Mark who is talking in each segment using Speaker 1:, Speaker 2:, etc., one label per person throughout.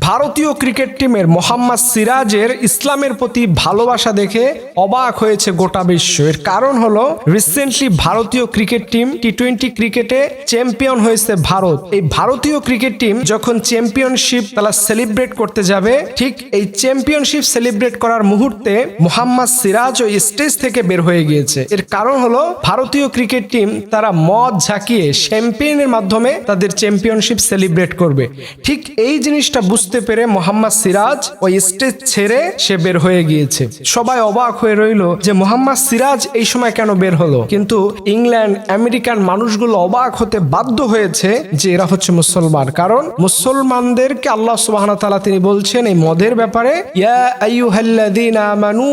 Speaker 1: ভারতীয় ক্রিকেট টিমের মোহাম্মদ সিরাজের ইসলামের প্রতি ভালোবাসা দেখে অবাক হয়েছে গোটা বিশ্ব। এর কারণ হলো রিসেন্টলি ভারতীয় ক্রিকেট টিম টি-20 ক্রিকেটে চ্যাম্পিয়ন হয়েছে ভারত। এই ভারতীয় ক্রিকেট টিম যখন চ্যাম্পিয়নশিপ তারা সেলিব্রেট করতে যাবে, ঠিক এই চ্যাম্পিয়নশিপ সেলিব্রেট করার মুহূর্তে মোহাম্মদ সিরাজ ওই স্টেজ থেকে বের হয়ে গিয়েছে। এর কারণ হলো ভারতীয় ক্রিকেট টিম তারা মদ ঝাঁকিয়ে শ্যাম্পেনের মাধ্যমে তাদের চ্যাম্পিয়নশিপ সেলিব্রেট করবে। ঠিক এই জিনিসটা বুঝতে পেরে মোহাম্মদ সিরাজ ওই স্টেজ ছেড়ে সে বের হয়ে গিয়েছে। সবাই অবাক হয়ে রইল যে মোহাম্মদ সিরাজ এই সময় কেন বের হলো, কিন্তু ইংল্যান্ড আমেরিকান মানুষগুলো অবাক হতে বাধ্য হয়েছে যে এরা হচ্ছে মুসলমান। কারণ মুসলমানদেরকে আল্লাহ সুবহানাহু ওয়া তাআলা তিনি বলছেন এই মদের ব্যাপারে, ইয়া আইয়ুহাল্লাযীনা আমানু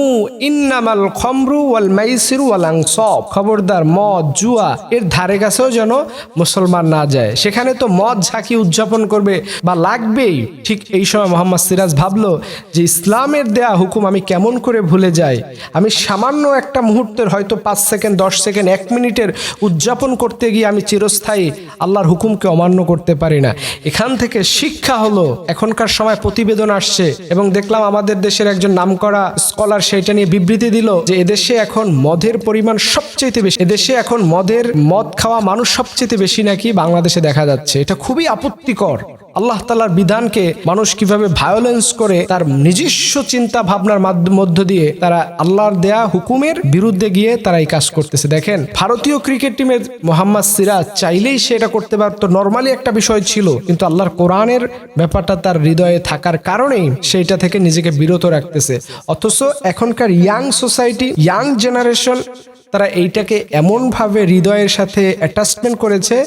Speaker 1: ইন্নামাল খামরু ওয়াল মাইসিরু ওয়াল আনসাব, খবরদার মদ জুয়া এর ধারে কাছেও যেন মুসলমান না যায়। সেখানে তো মদ ঝাঁকি উদযাপন করবে বা লাগবেই। ঠিক এই সময় মোহাম্মদ সিরাজ ভাবলো যে ইসলামের দেয়া হুকুম আমি কেমন করে ভুলে যাই। আমি সামান্য একটা মুহূর্তের হয়তো 5 সেকেন্ড 10 সেকেন্ড 1 মিনিটের উদযাপন করতে গিয়ে আমি চিরস্থায়ী আল্লাহর হুকুমকে অমান্য করতে পারি না। এখান থেকে শিক্ষা হলো, এখনকার সময় প্রতিবেদন আসছে এবং দেখলাম আমাদের দেশের একজন নামকরা স্কলার সেটা নিয়ে বিবৃতি দিল যে এদেশে এখন মদের পরিমাণ সবচেয়ে বেশি, এদেশে এখন মদ খাওয়া মানুষ সবচেয়ে বেশি নাকি বাংলাদেশে দেখা যাচ্ছে। এটা খুবই আপত্তিকর। আল্লাহ তাআলার বিধানকে মানুষ কিভাবে ভায়োলেন্স করে তার নিজস্ব চিন্তা ভাবনার মধ্য দিয়ে তারা আল্লাহর দেয়া হুকুমের বিরুদ্ধে গিয়ে তারা এই কাজ করতেছে। দেখেন ভারতীয় ক্রিকেট টিমের মোহাম্মদ সিরাজ চাইলেই সে এটা করতে পারতো, নর্মালি একটা বিষয় ছিল, কিন্তু আল্লাহর কোরআনের ব্যাপারটা তার হৃদয়ে থাকার কারণেই সেইটা থেকে নিজেকে বিরত রাখতেছে। অথচ এখনকার ইয়াং সোসাইটি, ইয়াং জেনারেশন তারা এইটাকে এমনভাবে হৃদয়ের সাথে অ্যাটাচমেন্ট করেছে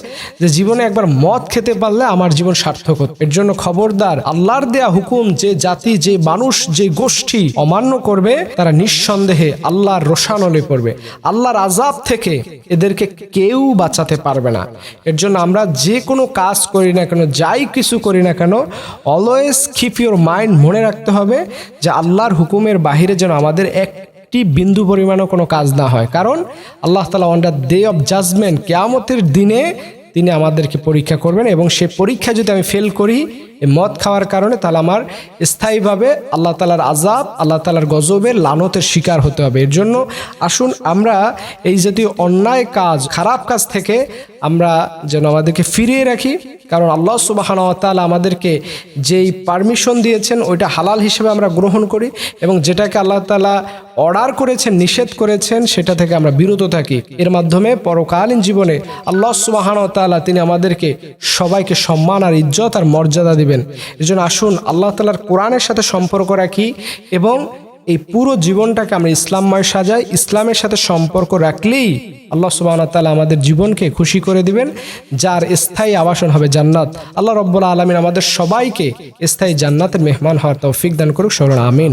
Speaker 1: যে জীবনে একবার মদ খেতে পারলে আমার জীবন সার্থক হতো। এর জন্য খবরদার, আল্লাহর দেয়া হুকুম যে জাতি, যে মানুষ, যে গোষ্ঠী অমান্য করবে তারা নিঃসন্দেহে আল্লাহর রোষানলে পড়বে। আল্লাহর আযাব থেকে এদেরকে কেউ বাঁচাতে পারবে না। এর জন্য আমরা যে কোনো কাজ করি না কেন, যাই কিছু করি না কেন, অলওয়েজ কিপ ইউর মাইন্ড, মনে রাখতে হবে যে আল্লাহর হুকুমের বাহিরে যেন আমাদের বিন্দু পরিমাণও কোনো কাজ না হয়। কারণ আল্লাহ তাআলা on the day of judgement, কিয়ামতের দিনে তিনি আমাদেরকে পরীক্ষা করবেন এবং সে পরীক্ষা যদি আমি ফেল করি এই মদ খাওয়ার কারণে, তাহলে আমার স্থায়ীভাবে আল্লাহ তাআলার আযাব, আল্লাহ তাআলার গজবের লানতের শিকার হতে হবে। এর জন্য আসুন আমরা এই জাতীয় অন্যায় কাজ, খারাপ কাজ থেকে আমরা যেন আমাদেরকে ফিরিয়ে রাখি। কারণ আল্লাহ সুবহানাহু ওয়া তাআলা আমাদেরকে যেই পারমিশন দিয়েছেন ওইটা হালাল হিসেবে আমরা গ্রহণ করি এবং যেটাকে আল্লাহ তাআলা অর্ডার করেছেন, নিষেধ করেছেন, সেটা থেকে আমরা বিরত থাকি। এর মাধ্যমে পরকালীন জীবনে আল্লাহ সুবহানাহু ওয়া তাআলা তিনি আমাদেরকে সবাইকে সম্মান আর ইজ্জত আর মর্যাদা দিবেন। এর জন্য আসুন আল্লাহ তাআলার কোরআনের সাথে সম্পর্ক রাখি এবং এই পুরো জীবনটাকে আমরা ইসলামময় সাজাই। ইসলামের সাথে সম্পর্ক রাখলেই আল্লাহ সুবহানাহু ওয়া তাআলা আমাদের জীবনকে খুশি করে দিবেন, যার স্থায়ী আবাসন হবে জান্নাত। আল্লাহ রাব্বুল আলামিন আমাদের সবাইকে স্থায়ী জান্নাতের মেহমান হওয়ার তৌফিক দান করুক। সকলে আমিন।